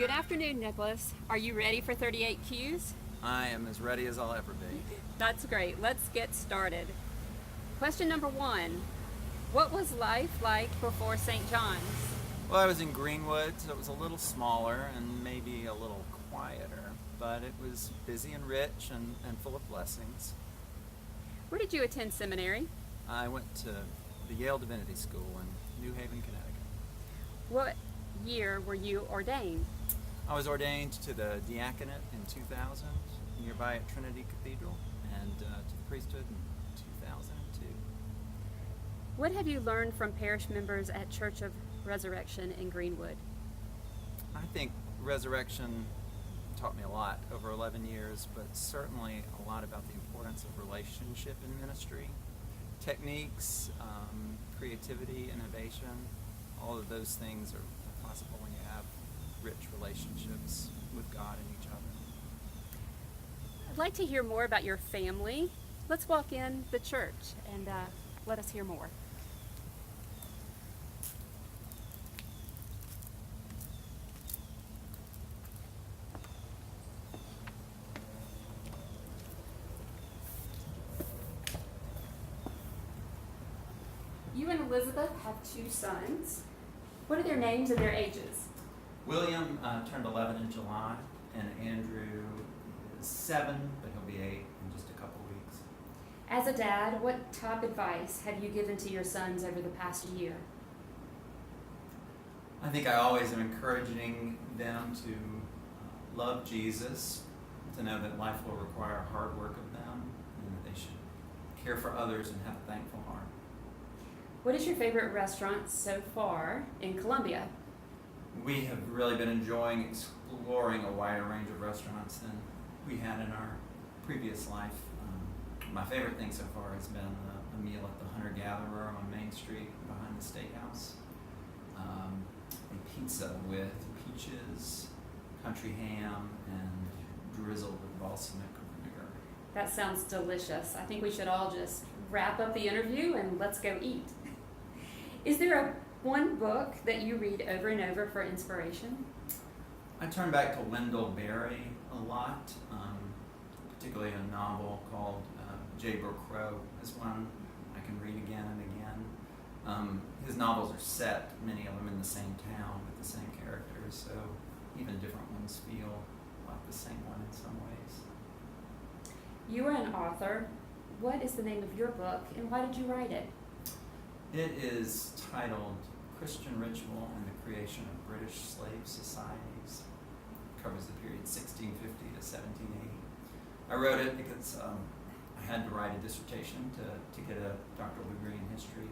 Good afternoon, Nicholas. Are you ready for 38 Qs? I am as ready as I'll ever be. That's great. Let's get started. Question number one. What was life like before St. John's? Well, I was in Greenwood, so it was a little smaller and maybe a little quieter, but it was busy and rich and full of blessings. Where did you attend seminary? I went to the Yale Divinity School in New Haven, Connecticut. What year were you ordained? I was ordained to the diaconate in 2000, nearby at Trinity Cathedral, and to the priesthood in 2002. What have you learned from parish members at Church of Resurrection in Greenwood? I think Resurrection taught me a lot over 11 years, but certainly a lot about the importance of relationship in ministry, techniques, creativity, innovation. All of those things are possible when you have rich relationships with God and each other. I'd like to hear more about your family. Let's walk in the church and let us hear more. You and Elizabeth have two sons. What are their names and their ages? William turned 11 in July, and Andrew is 7, but he'll be 8 in just a couple weeks. As a dad, what top advice have you given to your sons over the past year? I think I always am encouraging them to love Jesus, to know that life will require hard work of them, and that they should care for others and have a thankful heart. What is your favorite restaurant so far in Columbia? We have really been enjoying exploring a wider range of restaurants than we had in our previous life. My favorite thing so far has been a meal at the Hunter-Gatherer on Main Street behind the steakhouse. A pizza with peaches, country ham, and drizzled with balsamic vinegar. That sounds delicious. I think we should all just wrap up the interview and let's go eat. Is there one book that you read over and over for inspiration? I turn back to Wendell Berry a lot, particularly a novel called Jayber Crow is one I can read again and again. His novels are set, many of them in the same town with the same characters, so even different ones feel like the same one in some ways. You are an author. What is the name of your book and why did you write it? It is titled Christian Ritual and the Creation of British Slave Societies. It covers the period 1650 to 1780. I wrote it because I had to write a dissertation to get a doctoral degree in history,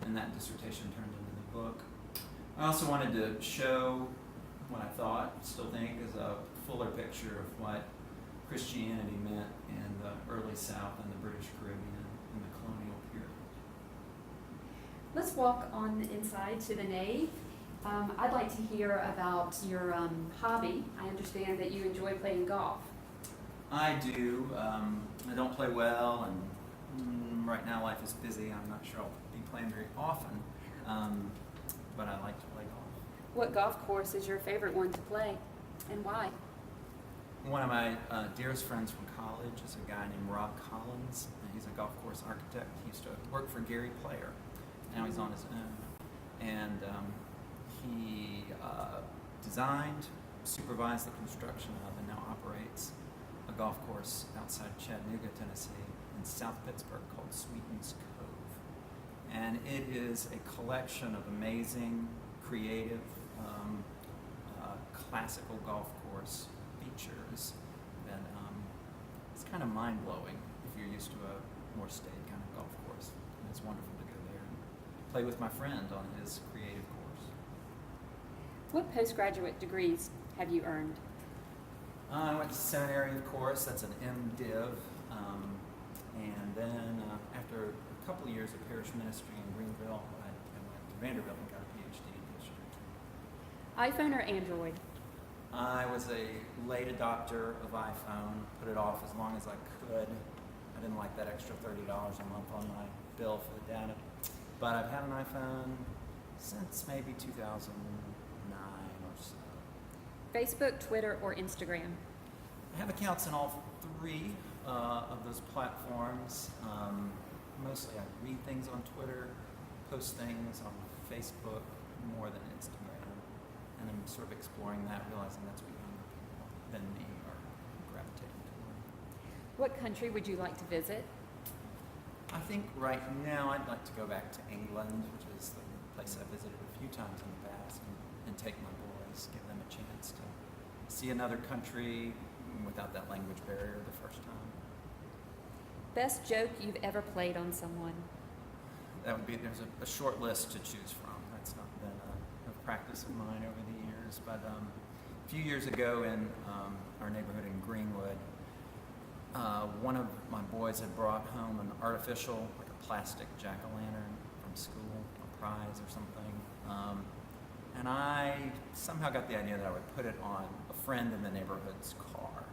and that dissertation turned into the book. I also wanted to show what I thought, still think, is a fuller picture of what Christianity meant in the early South and the British Caribbean in the colonial period. Let's walk on the inside to the nave. I'd like to hear about your hobby. I understand that you enjoy playing golf. I do. I don't play well, and right now life is busy. I'm not sure I'll be playing very often, but I like to play golf. What golf course is your favorite one to play, and why? One of my dearest friends from college is a guy named Rob Collins. He's a golf course architect. He used to work for Gary Player. Now he's on his own. And he designed, supervised the construction of, and now operates a golf course outside Chattanooga, Tennessee, in South Pittsburgh called Sweetens Cove. And it is a collection of amazing, creative, classical golf course features that it's kind of mind-blowing if you're used to a more staid kind of golf course. And it's wonderful to go there and play with my friend on his creative course. What postgraduate degrees have you earned? I went to seminary, of course. That's an MDiv. And then after a couple of years of parish ministry in Greenville, I went to Vanderbilt and got a PhD in history. iPhone or Android? I was a late adopter of iPhone, put it off as long as I could. I didn't like that extra $30 a month on my bill for the data. But I've had an iPhone since maybe 2009 or so. Facebook, Twitter, or Instagram? I have accounts in all three of those platforms. Mostly I read things on Twitter, post things on Facebook more than Instagram. And I'm sort of exploring that, realizing that's what younger people than me are gravitating toward. What country would you like to visit? I think right now I'd like to go back to England, which is the place I visited a few times in the past, and take my boys, give them a chance to see another country without that language barrier the first time. Best joke you've ever played on someone? That would be, there's a short list to choose from. That's not been a practice of mine over the years, but a few years ago in our neighborhood in Greenwood, one of my boys had brought home an artificial, like a plastic jack-o'-lantern from school, a prize or something. And I somehow got the idea that I would put it on a friend in the neighborhood's car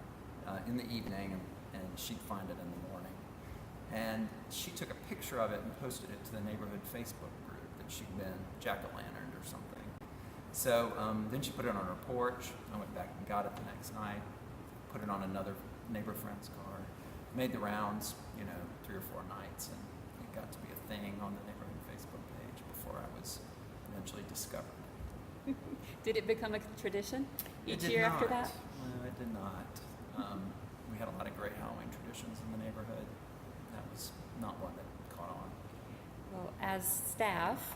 in the evening, and she'd find it in the morning. And she took a picture of it and posted it to the neighborhood Facebook group that she'd been jack-o'-lanterned or something. So then she put it on her porch. I went back and got it the next night, put it on another neighbor friend's car, made the rounds, 3 or 4 nights, and it got to be a thing on the neighborhood Facebook page before I was eventually discovered. Did it become a tradition each It did year not. after that? No, it did not. We had a lot of great Halloween traditions in the neighborhood. That was not one that caught on. Well, as staff,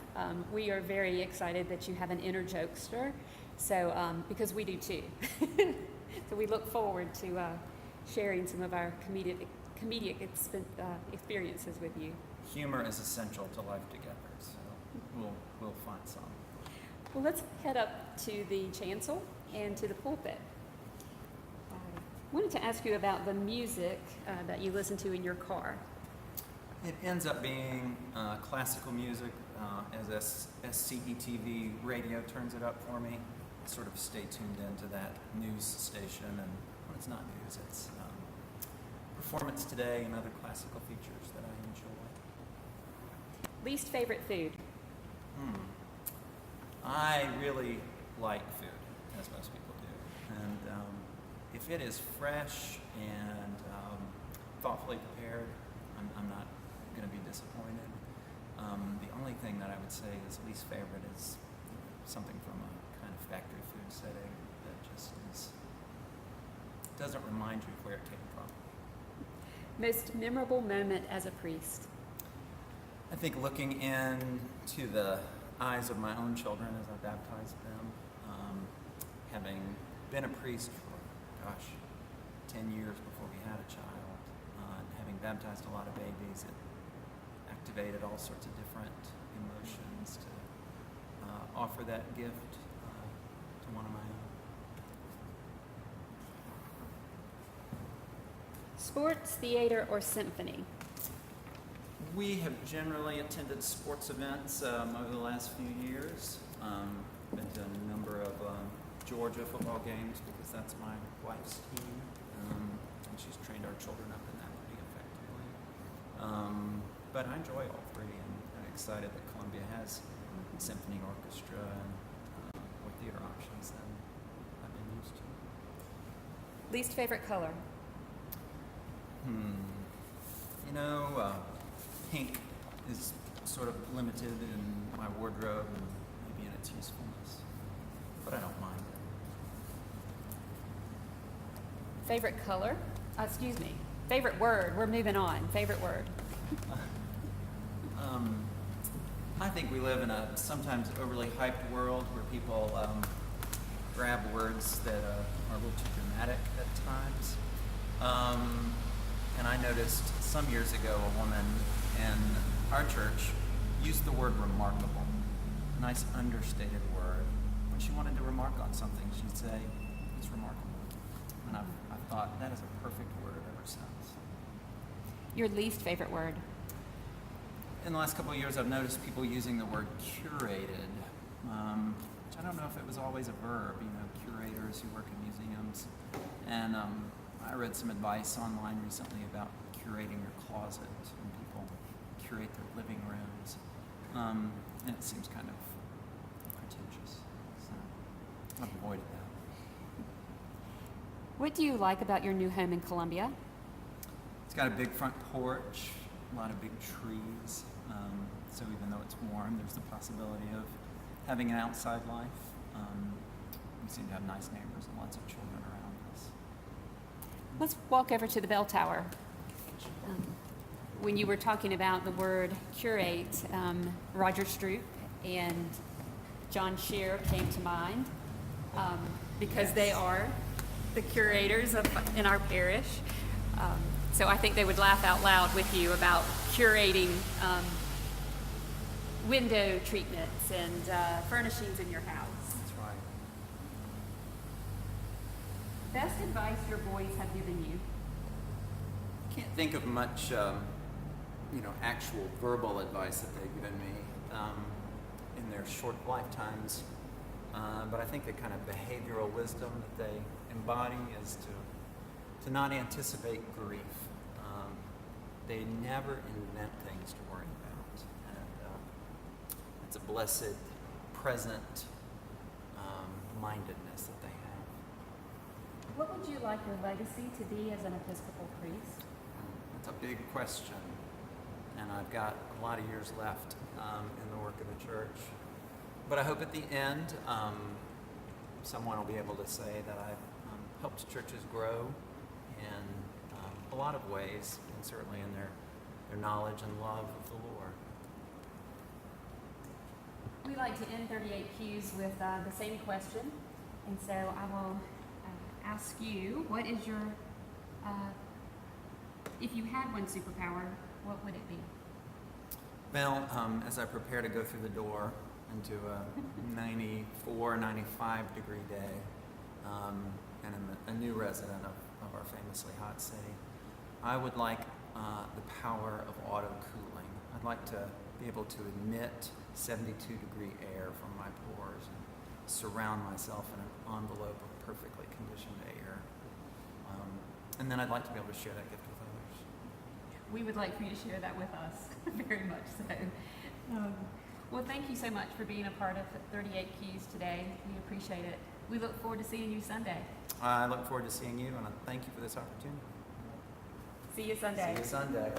we are very excited that you have an inner jokester, so because we do too. So we look forward to sharing some of our comedic experiences with you. Humor is essential to life together, so we'll find some. Well, let's head up to the chancel and to the pulpit. I wanted to ask you about the music that you listen to in your car. It ends up being classical music as SCETV radio turns it up for me. I sort of stay tuned into that news station, and when it's not news, it's Performance Today and other classical features that I enjoy. Least favorite food? I really like food, as most people do. And if it is fresh and thoughtfully prepared, I'm not going to be disappointed. The only thing that I would say is least favorite is something from a kind of factory food setting that just doesn't remind you of where it came from. Most memorable moment as a priest? I think looking into the eyes of my own children as I baptized them, having been a priest for, 10 years before we had a child, and having baptized a lot of babies, it activated all sorts of different emotions to offer that gift to one of my own. Sports, theater, or symphony? We have generally attended sports events over the last few years. Been to a number of Georgia football games because that's my wife's team, and she's trained our children up in that pretty effectively. But I enjoy all three, and I'm excited that Columbia has a symphony orchestra and more theater options than I've been used to. Least favorite color? Pink is sort of limited in my wardrobe and maybe in its usefulness, but I don't mind it. Favorite color? Favorite word. We're moving on. Favorite word. I think we live in a sometimes overly hyped world where people grab words that are a little too dramatic at times. And I noticed some years ago a woman in our church used the word remarkable, a nice understated word. When she wanted to remark on something, she'd say, it's remarkable. And I've thought, that is a perfect word ever since. Your least favorite word? In the last couple of years, I've noticed people using the word curated, which I don't know if it was always a verb, curators who work in museums. And I read some advice online recently about curating your closet, when people curate their living rooms. And it seems kind of pretentious, so I've avoided that. What do you like about your new home in Columbia? It's got a big front porch, a lot of big trees. So even though it's warm, there's the possibility of having an outside life. We seem to have nice neighbors and lots of children around us. Let's walk over to the bell tower. When you were talking about the word curate, Roger Stroop and John Shear came to mind because they are the curators in our parish. So I think they would laugh out loud with you about curating window treatments and furnishings in your house. That's right. Best advice your boys have given you? Can't think of much, actual verbal advice that they've given me in their short lifetimes. But I think the kind of behavioral wisdom that they embody is to not anticipate grief. They never invent things to worry about. And it's a blessed, present mindedness that they have. What would you like your legacy to be as an Episcopal priest? That's a big question. And I've got a lot of years left in the work of the church. But I hope at the end, someone will be able to say that I've helped churches grow in a lot of ways, and certainly in their knowledge and love of the Lord. We like to end 38 Qs with the same question. And so I will ask you, what is your, if you had one superpower, what would it be? Well, as I prepare to go through the door into a 94, 95 degree day, and I'm a new resident of our famously hot city, I would like the power of auto cooling. I'd like to be able to emit 72 degree air from my pores and surround myself in an envelope of perfectly conditioned air. And then I'd like to be able to share that gift with others. We would like for you to share that with us, very much so. Well, thank you so much for being a part of 38 Keys today. We appreciate it. We look forward to seeing you Sunday. I look forward to seeing you, and I thank you for this opportunity. See you Sunday. See you Sunday.